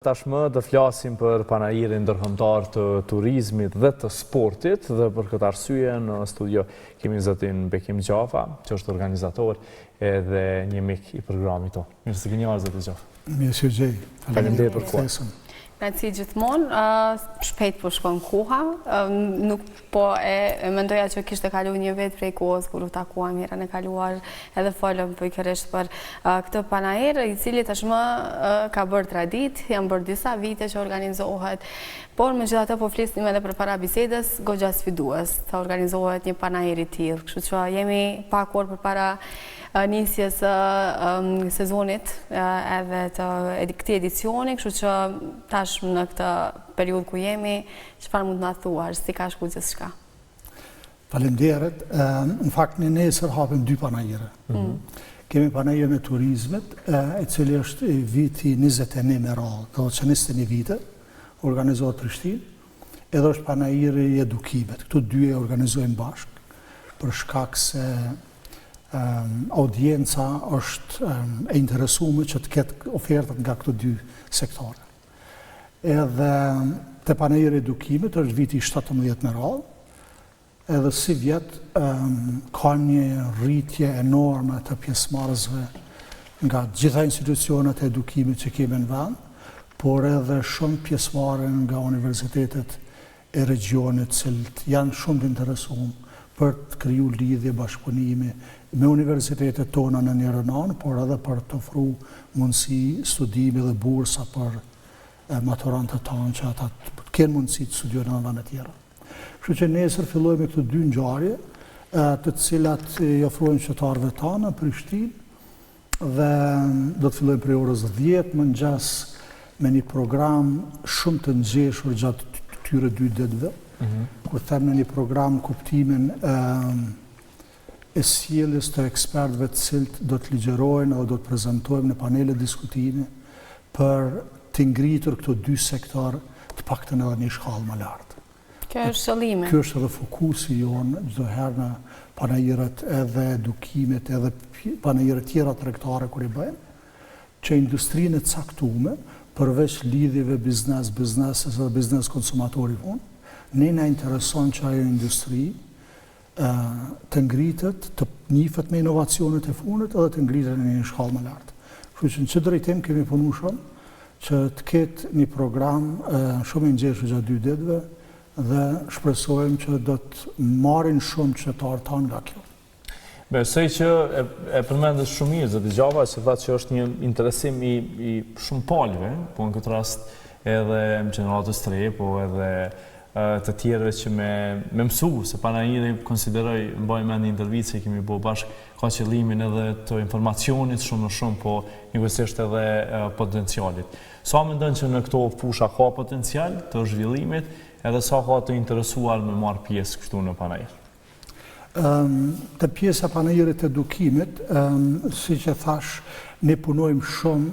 Tashmë të flasim për panajirin ndërkombëtar të turizmit dhe të sportit dhe për këtë arsye në studio kemi zotin Bekim Gjafa, që është organizator edhe një mik i programit tonë. Mirë se keni ardhur zotë Gjafa. Mirë se gjej. Faleminderit për kohën. Kënaqësi gjithmonë, shpejt po shkon koha, nuk po e mendoja që kishte kaluar një vit prej kohës kur u takuam herën e kaluar, edhe folëm pikërisht për këtë panajir, i cili tashmë ka bërë traditë, janë bërë disa vite që organizohet, por megjithatë po flisnim edhe për para bisedës, goxha sfidues, të organizohet një panajir i tillë, kështu që jemi pak orë përpara nisjes sezonit edhe të këtij edicioni, kështu që tash në këtë periudhë ku jemi, çfarë mund të na thuash, si ka shkuar gjithçka? Faleminderit. Në fakt në nesër hapim dy panajire. Kemi panajirin e turizmit, i cili është viti 21 me radhë, do të thotë 21 vite, organizohet Prishtinë, edhe është panajiri i edukimit. Këto dy e organizojmë bashkë, për shkak se audienca është e interesuar që të ketë ofertat nga këto dy sektore. Edhe te panajiri i edukimit është viti 17 me radhë, edhe si vjet ka një rritje enorme të pjesëmarrësve nga gjitha institucionet e edukimit që kemi në vend, por edhe shumë pjesëmarrën nga universitetet e regionit, cilët janë shumë të interesuar për të kriju lidhje bashkëpunimi me universitetet tona në njërin anë, por edhe për të ofruar mundësi studimi dhe bursa për maturantët tanë që ata të kenë mundësi të studiojnë në vende të tjera. Kështu që nesër fillojmë me këto dy ngjarje, të cilat i ofrojmë qytetarëve tanë në Prishtinë dhe do të fillojmë prej orës 10 mëngjes me një program shumë të nxehur gjatë këtyre dy ditëve. Kur them në një program kuptimin e sjelljes të ekspertëve të cilët do të ligjerojnë o do të prezantojmë në panele diskutimi për të ngritur këto dy sektor të paktën edhe një shkallë më lartë. Kjo është qëllimi. Ky është edhe fokusi jonë çdo herë në panajiret edhe edukimit, edhe panajiret tjera tregtare kur i bëjmë, që industrinë e caktuar, përveç lidhjeve bizneses dhe biznes konsumatori vonë, ne na intereson që ajo industri të ngritet, të njihet me inovacionet e fundit edhe të ngritet në një shkallë më lartë. Kështu që në çdo drejtim kemi punuar shumë që të ketë një program shumë i nxehur gjatë dy ditëve dhe shpresojmë që do të marrin shumë qytetarë tanë nga kjo. Besoj që e përmendës shumë mirë zotë Gjafa, që thatë që është një interesim i shumë palëve, po në këtë rast edhe në gjeneratës të re, po edhe të tjerëve që me mësu, se panajiri konsideroj, mbaj me një intervjit që kemi bo bashkë, ka qëllimin edhe të informacionit shumë në shumë, po njësisht edhe potencialit. Sa me ndën që në këto fusha ka potencial të zhvillimit, edhe sa ka të interesuar me marë pjesë kështu në panajir? Të pjesa panajirit edukimit, si që thash, ne punojmë shumë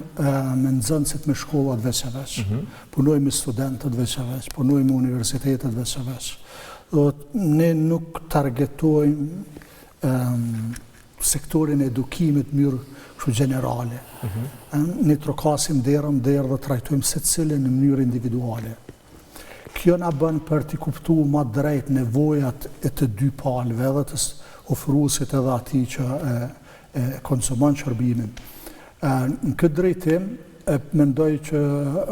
me nxënësit me shkollat veç e veç, punojmë me studentët veç e veç, punojmë me universitetet veç e veç. Ne nuk targetojmë sektorin e edukimit mirë kështu generale. Ne trokasim derë dhe trajtojmë secilin në mënyrë individuale. Kjo na bën për t'i kuptuar më drejt nevojat e të dy palëve, edhe të ofruesit edhe atij që konsumon shërbimin. Në këtë drejtim, mendoj që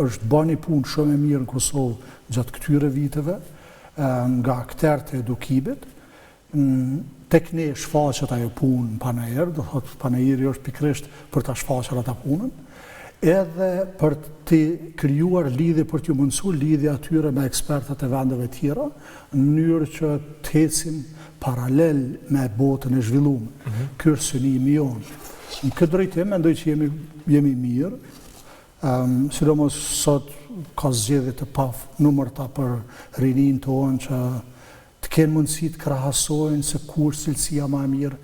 është bërë një punë shumë e mirë në Kosovë gjatë këtyre viteve, nga aktorët e edukimit. Tek ne shfaqet ajo punë në panajir, do thotë panajiri është pikërisht për ta shfaqur ata punën, edhe për të krijuar lidhje, për t'ju mundësuar lidhje atyre me ekspertët e vendeve tjera, në mënyrë që të ecim paralel me botën e zhvilluar. Ky është synimi jonë. Në këtë drejtim mendoj që jemi mirë, sidomos sot ka zgjedhje të panumërta për rinin tonë që të kenë mundësi të krahasojnë se kur cilësia më e mirë,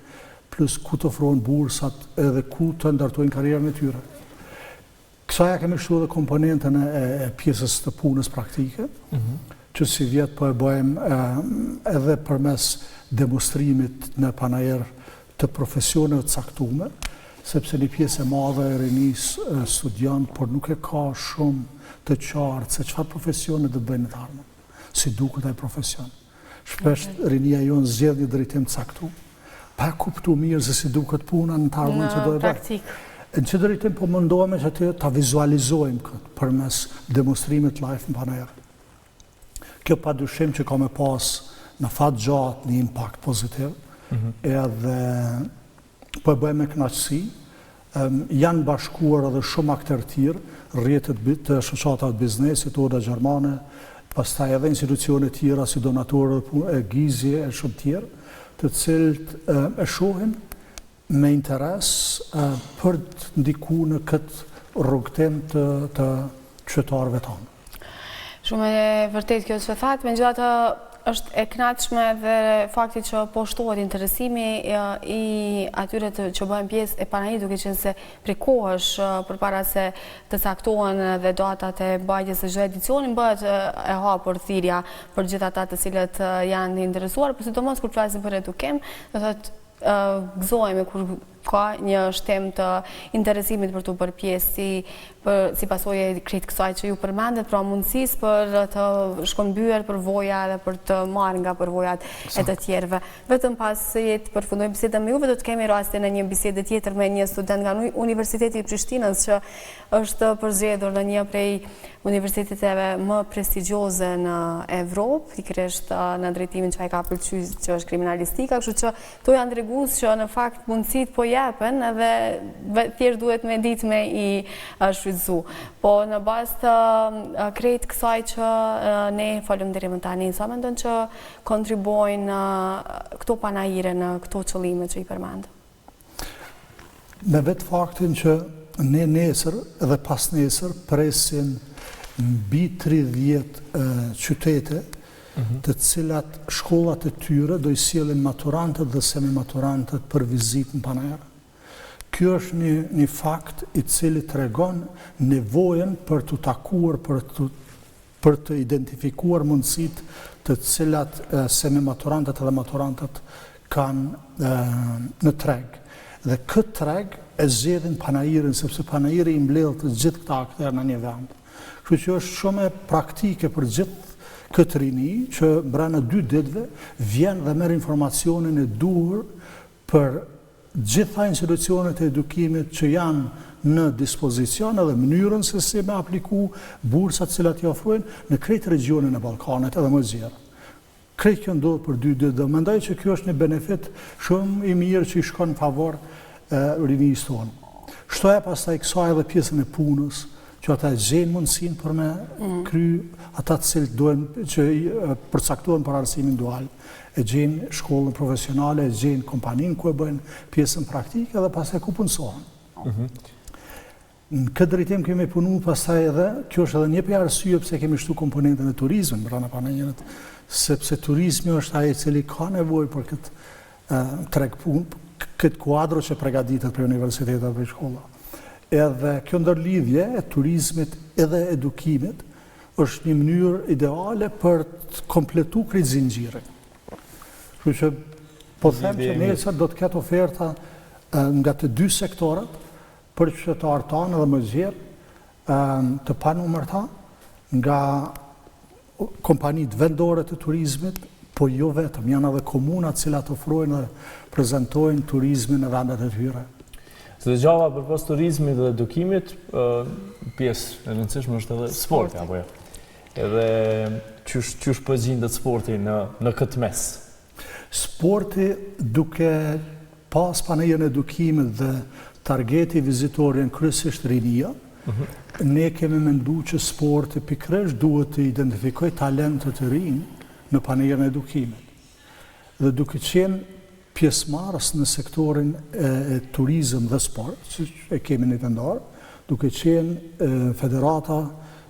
plus ku të ofrohen bursat edhe ku të ndartojnë karrierën e tyre. Kësaja kemi shtu edhe komponentën e pjesës të punës praktike, që si vjetë po e bëjmë edhe përmes demonstrimit në panajir të profesioneve të caktuar, sepse një pjesë e madhe e rinis studion, por nuk e ka shumë të qartë se çfarë profesione do të bëjnë të ardhmen, si duket ai profesion. Shpesh rinia jonë zgjedh një drejtim të caktuar, pa kuptuar mirë se si duket puna në të ardhmen që do të bëjë. Praktik. Në që drejtim po mundohemi që ta vizualizojmë këtë përmes demonstrimit live në Panajër. Kjo padyshim që ka me pas në fat gjatë një impakt pozitiv, edhe po e bëjmë me kënaqësi. Janë bashkuar edhe shumë aktorë tjerë, rrjetet të shoqatave të biznesit, Oda Gjermane, pastaj edhe institucione tjera si donatorë e Gizje e shumë tjerë, të cilët e shohin me interes për të ndiku në këtë rrugtim të qytetarëve tonë. Shumë e vërtet kjo që thatë, megjithatë është e kënaqshme dhe fakti që po shtohet interesimi i atyre që bëhen pjesë e Panajit, duke qenë se prej kohësh përpara se të caktohen dhe datat e mbajtjes së çdo edicioni bëhet e hapur thirrja për gjithë ata të cilët janë interesuar, por sidomos kur flasim për edukim, do thotë gëzohemi kur ka një shtem të interesimit për të bërë pjesë si pasojë krejt kësaj që ju përmendet, pra mundësisë për të shkëmbyer përvoja dhe për të marrë nga përvojat e të tjerëve. Vetëm pasi të përfundojmë bisedën me juve, do të kemi rastin në një bisedë tjetër me një student nga Universiteti i Prishtinës që është përzgjedhur në një prej universiteteve më prestigjioze në Evropë, pikërisht në drejtimin që ai ka pëlqyer, që është kriminalistika, kështu që to janë tregues që në fakt mundësitë po jepen edhe thjesht duhet me ditë me i shfrytëzu. Po në bazë të krejt kësaj që ne falënderojmë tani, sa mendon që kontribuojnë këto panajire në këto qëllime që i përmend? Me vetë faktin që ne nesër dhe pas nesër presin mbi 30 qytete të cilat shkollat e tyre do i sjellin maturantët dhe semi-maturantët për vizitë në Panajër. Kjo është një fakt i cili tregon nevojën për të takuar, për të identifikuar mundësitë të cilat semi-maturantët dhe maturantët kanë në treg. Dhe këtë treg e zgjedhin Panajërin, sepse Panajëri i mbledh të gjithë këta aktorë në një vend. Kështu që është shumë praktike për gjithë këtë rini që brenda 2 ditëve vjen dhe merr informacionin e duhur për gjitha institucionet e edukimit që janë në dispozicion edhe mënyrën se si me apliku bursat cilat i ofrojnë në krejt regionin e Ballkanit edhe më zjerë. Krejt kjo ndodhë për 2 ditë dhe mendoj që kjo është një benefit shumë i mirë që i shkon në favor rinisë tonë. Shtoja pastaj kësaj edhe pjesën e punës, që ata e gjenë mundësin për me kry ata të cilët dojnë që përcaktohen për arsimin dual, e gjenë shkollën profesionale, e gjenë kompaninë ku e bëjnë pjesën praktike dhe pastaj ku punësohen. Në këtë drejtim kemi punu pastaj edhe, kjo është edhe një për arsye pse kemi shtu komponentën e turizmit brenda Panajërit, sepse turizmi është ai i cili ka nevojë për këtë treg punë, këtë kuadro që përgatitet për universitetet dhe për shkolla. Edhe kjo ndërlidhje e turizmit edhe edukimit është një mënyrë ideale për të kompletu krejt zinxhirin. Kështu që po them që nesër do të ketë oferta nga të 2 sektorët për qytetarët tanë edhe më zgjerë të panumërta nga kompanitë vendore të turizmit, po jo vetëm, janë edhe komunat cilat ofrojnë dhe prezentojnë turizmin në vendet e tyre. Se dhe gjava për pas turizmit dhe edukimit, pjesë e rëndësishme është edhe sporti, apo jo? Edhe qysh po gjendet sporti në këtë mes? Sporti duke pas Panajën edukimit dhe targeti vizitorin kryesisht rinia, ne kemi mendu që sporti pikërisht duhet të identifikoj talentet të rinj në Panajën edukimit. Dhe duke qenë pjesëmarrës në sektorin e turizëm dhe sport, që e kemi një vendar, duke qenë federata,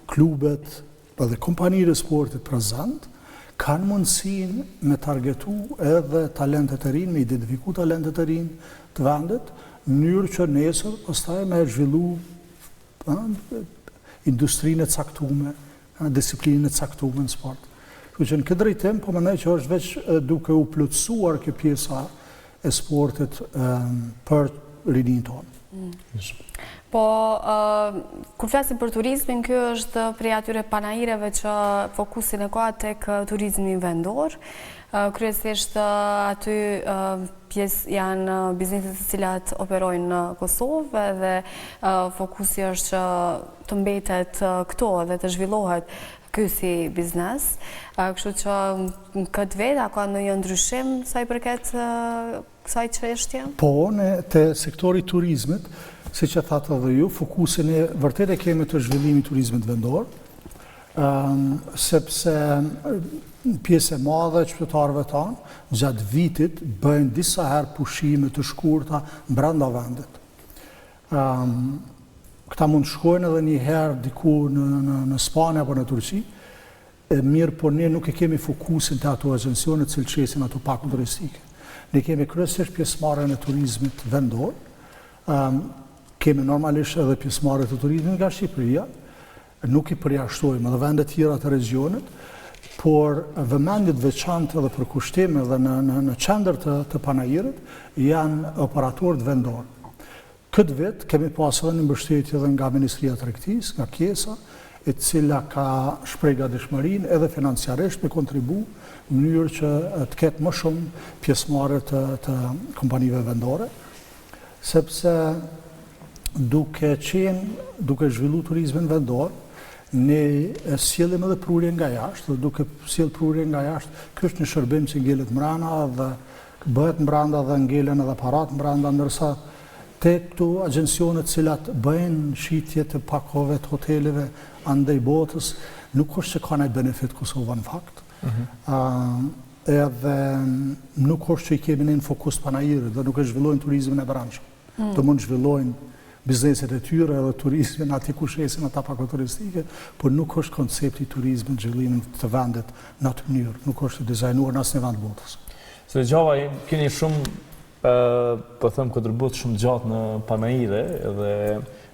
klubet dhe kompanitë e sportit prezent, kanë mundësin me targetu edhe talentet e rinj, me identifiku talentet e rinj të vendit, në mënyrë që nesër pastaj me zhvillu industrinë e caktuar, disiplinën e caktuar në sport. Kështu që në këtë drejtim, po mendoj që është veç duke u plotësuar kjo pjesa e sportit për rinin tonë. Po, kur flasim për turizmin, kjo është prej atyre panajireve që fokusin e ka tek turizmi vendor. Kryesisht aty pjesë janë bizneset të cilat operojnë në Kosovë dhe fokusi është që të mbetet këto dhe të zhvillohet ky si biznes. Kështu që në këtë vetë, a ka ndonjë ndryshim sa i përket kësaj çështje? Po, në te sektori turizmit, si që thatë edhe ju, fokusin e vërtet e kemi të zhvillimi turizmit vendor, sepse pjesë e madhe e qytetarëve tanë, gjatë vitit bëjnë disa herë pushime të shkurta brenda vendit. Këta mund shkojnë edhe një herë diku në Spanja apo në Turqi, mirë po ne nuk e kemi fokusin të ato agjencionet cilëqesin ato pak turistike. Ne kemi kryesisht pjesëmarrjen e turizmit vendor, kemi normalisht edhe pjesëmarrje të turizmit nga Shqipëria, nuk i përjashtojmë edhe vendet tjera të regionit, por vëmendjet veçantë edhe për kushtime dhe në qendër të panajirit janë operatorët vendor. Këtë vit kemi pas edhe një mbështetje edhe nga Ministria e Tregtisë, nga Kjesa, e cila ka shpreh gatishmërinë edhe financiarisht me kontribu në mënyrë që të ketë më shumë pjesëmarrje të kompanive vendore, sepse duke zhvillu turizmin vendor, ne sjellim edhe prurje nga jashtë, dhe duke sjell prurje nga jashtë, kjo është një shërbim që ngelet mbrana dhe bëhet mbranda dhe ngelen edhe parat mbranda, ndërsa te këtu agjencionet cilat bëjnë shitje të pakove të hoteleve andej botës, nuk është që ka nëjë benefit Kosova në fakt. Edhe nuk është që i kemi në fokus panajirit dhe nuk e zhvillojnë turizmin e branshëm. Të mund zhvillojnë bizneset e tyre edhe turizmin ati ku shesin ata pako turistike, por nuk është koncepti turizmin zhvillimin të vendet në atë mënyrë, nuk është dizajnuar në asnjë vend botës. Se gjava, keni shumë, po them, kontribut shumë gjatë në panajire, edhe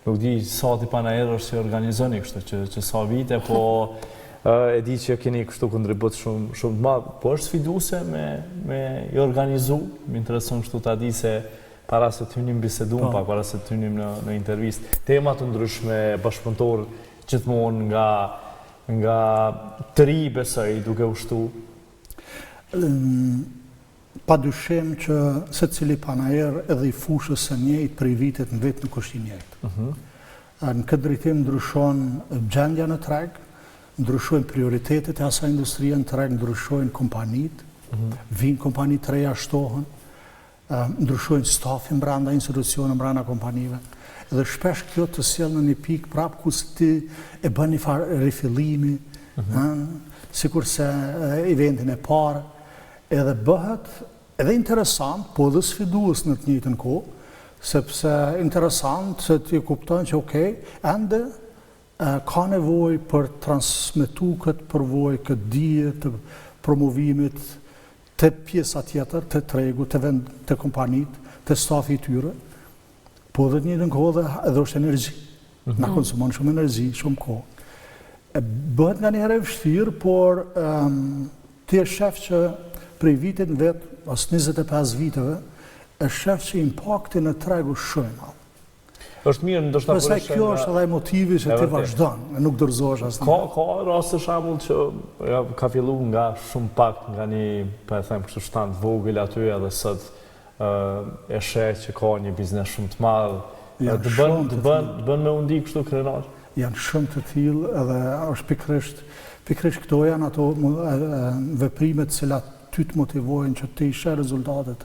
nuk di sa ti panajire është që organizoni kështu, që sa vite, po e di që keni kështu kontribut shumë të madhë, po është sfiduse me i organizu, më intereson kështu ta di se para se të hynim bisedun, para se të hynim në intervist, temat të ndryshme bashkëpunëtor gjithmonë nga të ri besoj duke ushtu? Pa dyshim që se cili panajer edhe i fushës së njëjtë për i vitet në vetë nuk është i njëjtë. Në këtë drejtim ndryshon gjendja në treg, ndryshojnë prioritetet e asaj industrie në treg, ndryshojnë kompanit, vinë kompanit të reja shtohen, ndryshojnë stafin branda institucionën branda kompanive. Edhe shpesh kjo të sjell në një pikë prapë ku ti e bën një farë rifillimi, sikur se eventin e parë, edhe bëhet edhe interesant, po edhe sfidues në të njëjtën kohë, sepse interesant se ti kupton që okej, ende ka nevojë për transmetu këtë përvojë, këtë dije të promovimit të pjesa tjetër, të tregu, të kompanit, të stafi i tyre, po dhe një në kohë edhe është energji. Na konsumon shumë energji, shumë kohë. Bëhet nga njëherë e vështirë, por ti e shef që prej vitit në vetë, as 25 viteve, e shef që impakti në tregu shumë madh. Është mirë ndoshta përse kjo është edhe motivi që ti vazhdon, nuk dorëzohesh asnjë. Ka raste shembull që ka filluar nga shumë pak, nga një, po e them kështu, shtant vogël aty edhe sot e sheh që ka një biznes shumë të madh. Të bën me undi kështu krenar. Janë shumë të tillë edhe është pikërisht këto janë ato veprimet cilat ty të motivojnë që ti sheh rezultatet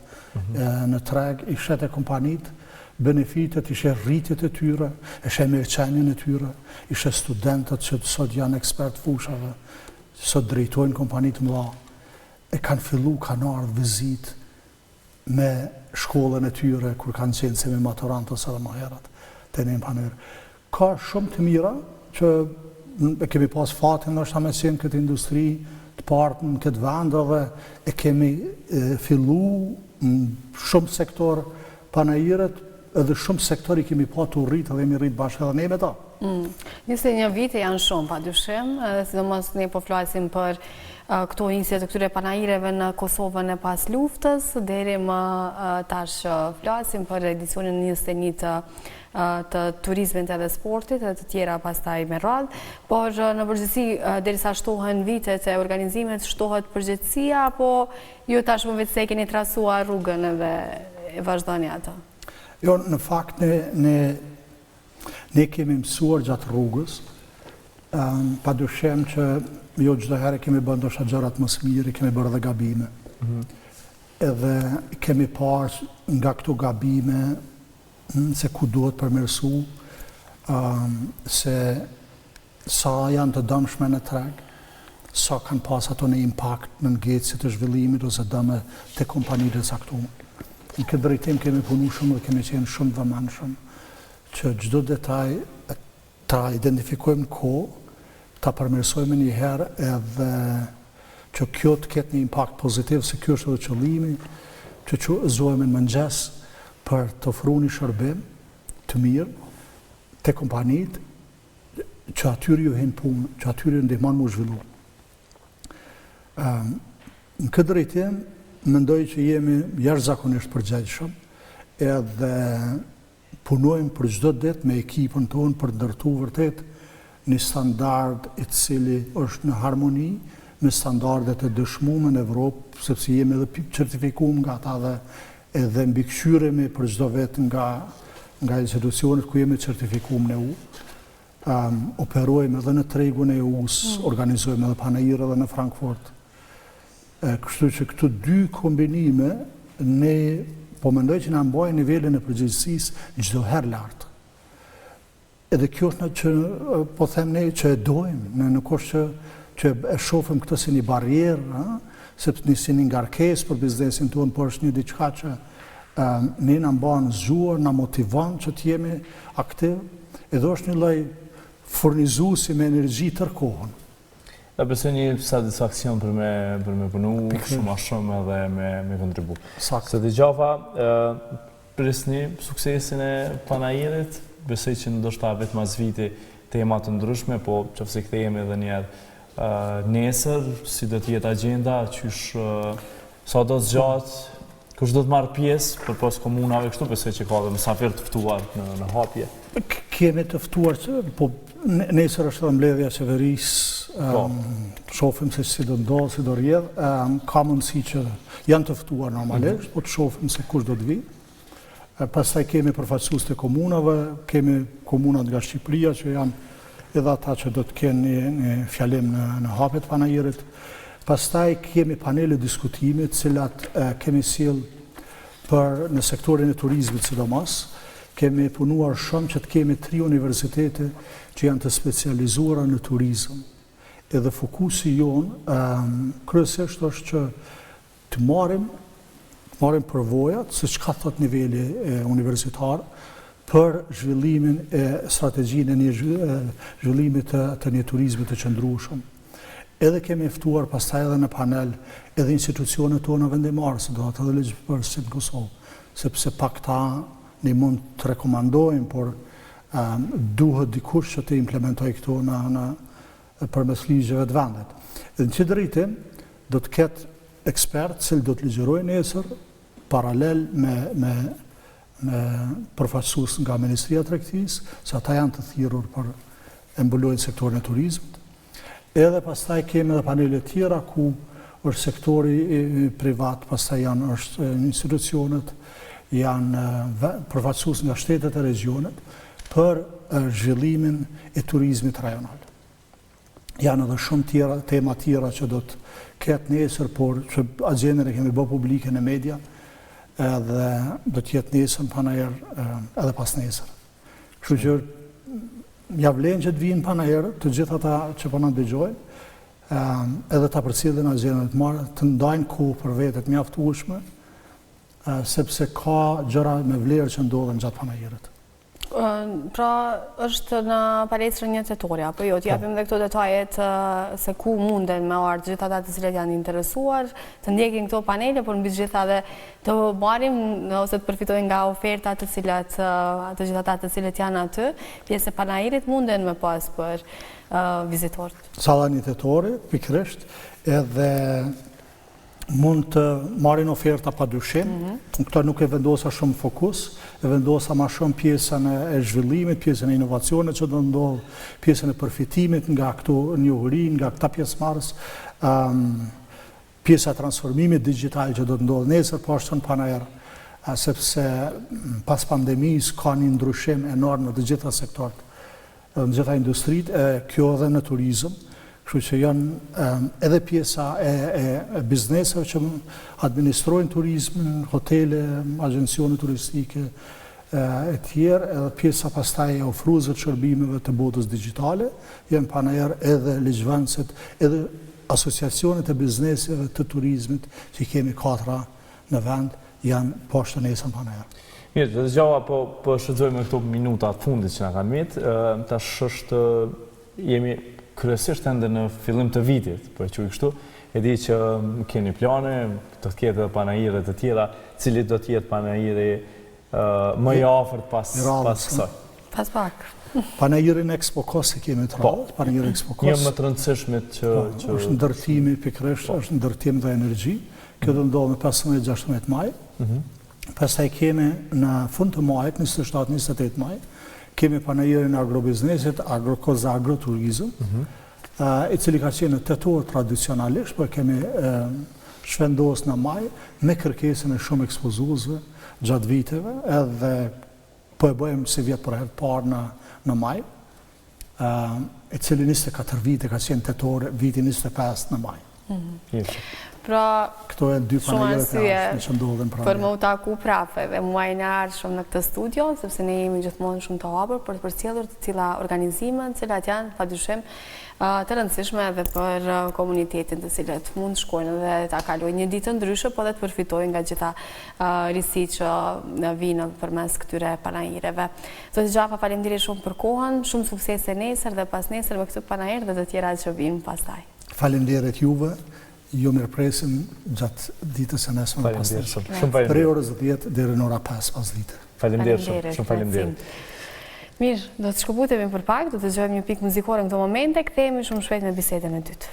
në treg, i sheh te kompanitë, benefitet, ishe rritjet e tyre, ishe mirëqenjen e tyre, ishe studentët që sot janë ekspert fushave, sot drejtojnë kompanit mëdha, e kanë fillu, kanë ardhë vizit me shkollën e tyre, kur kanë qenë se me maturantës edhe më herët, të një panër. Ka shumë të mira, që e kemi pas fatin nështë me qenë këtë industri, të partë në këtë vend, dhe e kemi fillu në shumë sektor panajiret, edhe shumë sektori kemi pa të rritë edhe mi rritë bashkë edhe ne me ta. 21 vite janë shumë, pa dyshim, sidomos ne po flasim për këto nisje të këtyre panajireve në Kosovën e pas luftës, deri më tash flasim për edicionin 21 të të turizmit edhe sportit dhe të tjera pastaj me radhë, por në përgjithësi derisa shtohen vitet e organizimet, shtohet përgjithësia, apo ju tashmë vetë se keni trasuar rrugën edhe vazhdoni ato? Jo, në fakt ne kemi mësuar gjatë rrugës, padyshim që jo çdo herë kemi bërë ndoshta gjërat më së miri, kemi bërë edhe gabime. Edhe kemi parë nga këto gabime se ku duhet përmirësu, se sa janë të dëmshme në treg, sa kanë pas ato në impakt në ngecje të zhvillimit ose dëme të kompanitë e caktuara. Në këtë drejtim kemi punu shumë dhe kemi qenë shumë të vëmendshëm që çdo detaj ta identifikojmë në kohë, ta përmirësojmë një herë edhe që kjo të ketë një impakt pozitiv, se kjo është edhe qëllimi, që zohemi në mëngjes për të ofruar një shërbim të mirë te kompanitë, që atyre ju hin punë, që atyre ndihmon mu zhvillu. Në këtë drejtim, mendoj që jemi jashtëzakonisht përgjegjshëm, edhe punojmë për çdo ditë me ekipën tonë për ndërtu vërtet një standard i cili është në harmoni me standardet e dëshmuar në Evropë, sepse jemi edhe certifikuar nga ata dhe edhe mbikëqyremi për çdo vit nga institucionet ku jemi certifikuar në EU. Operojmë edhe në tregun e EU-s, organizojmë edhe panajire edhe në Frankfurt. Kështu që këto dy kombinime ne po mendoj që na mbajnë nivelin e përgjegjësisë çdo herë lart. Edhe kjo është që po them ne që e dojmë, në kush që e shohim këtë si një barrierë, sepse si një ngarkesë për biznesin tonë, por është një diçka që ne na mban zgjuar, na motivon që të jemi aktiv, edhe është një lloj furnizuesi me energji tërë kohën. Da besoj një satisfaksion për me punu shumë a shumë edhe me kontribu. Se dëgjova prisni suksesin e panajirit, besoj që ndoshta vetëm as viti tema të ndryshme, po qofse kthehemi edhe një herë nesër, si do të jetë agjenda, qysh sa do të zgjatë, kush do të marrë pjesë përpos komunave kështu, besoj që ka dhe mysafir të ftuar në hapje. Kemi të ftuar, po nesër është edhe mbledhja e qeverisë, shohim se si do ndodhë, si do rrjedh, ka mundësi që janë të ftuar normalisht, po të shohim se kush do të vi. Pastaj kemi përfaqësues të komunave, kemi komunat nga Shqipëria që janë edhe ata që do të kenë një fjalim në hapjet të panajirit. Pastaj kemi panele diskutime, të cilat kemi sjell për në sektorin e turizmit sidomos. Kemi punuar shumë që të kemi 3 universitete që janë të specializuara në turizëm. Edhe fokusi jonë kryesisht është që të marrim përvojat se çka thot niveli universitar për zhvillimin e strategjinë e një zhvillimit të një turizmit të qëndrueshëm. Edhe kemi ftuar pastaj edhe në panel edhe institucionet tona vendimare, do të edhe ligjvënësit në Kosovë, sepse pak ta ne mund të rekomandojmë, por duhet dikush që të implementoj këto përmes ligjeve të vendet. Dhe në që drejtim, do të ketë ekspert që do të ligjërojnë nesër, paralel me përfaqësues nga Ministria e Tregtisë, se ata janë të thirrur për e mbulojnë sektorin e turizmit. Edhe pastaj kemi edhe panele tjera ku është sektori privat, pastaj është institucionet, janë përfaqësues nga shtetet e regionet për zhvillimin e turizmit rajonal. Janë edhe shumë tema tjera që do të ketë nesër, por që agjendën e kemi bërë publike në media, edhe do të jetë nesër panajër edhe pas nesër. Kështu që ja vlen që të vinë panajërët, të gjithë ata që po na dëgjojnë, edhe ta përcjellin agjendën të marrë, të ndajnë kohë për vetet mjaftueshme, sepse ka gjëra me vlerë që ndodhen gjatë panajërët. Pra është në palestrën 1 tetori, apo jo, t'japim dhe këto detajet se ku munden me ardhë gjithë ata të cilët janë interesuar, të ndjekin këto panele, por mbi gjitha dhe të marrim ose të përfitojnë nga oferta të cilat, të gjithë ata të cilët janë aty, pjesë e panajirit munden me pas për vizitorët. Salla 1 tetori, pikërisht, edhe mund të marrin oferta pa dyshim. Këto nuk e vendosa shumë fokus, e vendosa ma shumë pjesën e zhvillimit, pjesën e inovacionit që do ndodhë, pjesën e përfitimit nga këto njohuri, nga këta pjesëmarrës, pjesa e transformimit digital që do të ndodhë nesër, po ashtu në panajër, sepse pas pandemisë ka një ndryshim enorm në të gjitha sektorët, në gjitha industrit, kjo edhe në turizëm. Kështu që janë edhe pjesa e bizneseve që administrojnë turizmin, hotele, agencione turistike e tjerë, edhe pjesa pastaj e ofruesve të shërbimeve të botës digjitale, janë panajër edhe ligjvendësit, edhe asociacionet e bizneseve të turizmit, që kemi 4 në vend, janë poshtë nesër panajër. Mirë, të dëgjova, po shfrytëzojmë këto minuta të fundit që na kanë mbetë, tash është jemi kryesisht ende në fillim të vitit, po e quaj kështu, e di që keni plane, do të ketë edhe panajire të tjera, cili do të jetë panajiri më i afërt pas kësaj. Pas pak. Panajirin Expo Kos e kemi të radhë, panajirin Expo Kos. Një më të rëndësishmit që... është ndërtimi pikërisht, është ndërtim dhe energji, kjo do ndodhë me 15-16 maj, pastaj kemi në fund të majit, 27-28 maj, kemi panajirin agrobiznesit, Agrokos Agroturizm, i cili ka qenë tetor tradicionalisht, por kemi shvendos në maj, me kërkesën e shumë ekspozuesve gjatë viteve, edhe po e bëjmë si vjetë për herë parë në maj, i cili 24 vite ka qenë tetor, viti 25 në maj. Pra, këto e 2 panajiret e ardhshme që ndodhen pranë. Për më u taku prapë dhe muajin e ardhshëm në këtë studio, sepse ne jemi gjithmonë shumë të hapur për të përcjellur të cilla organizime, të cilat janë padyshim të rëndësishme edhe për komunitetin, të cilët mund shkojnë dhe ta kalojnë një ditë ndryshe, po dhe të përfitojnë nga gjitha risitë që vinë përmes këtyre panajireve. Zoti Xhafa, faleminderit shumë për kohën, shumë suksese nesër dhe pas nesër me këtë panajir dhe të tjera që vinë pastaj. Faleminderit juve. Jo mirëpresim gjatë ditës e nesme në pastaj. Prej orës 10 deri në ora 5 pas dite. Faleminderit shumë faleminderit. Mirë, do të shkëputemi për pak, do të dëgjojmë një pikë muzikore në këto momente, kthehemi shumë shpejt me bisedën e dytë.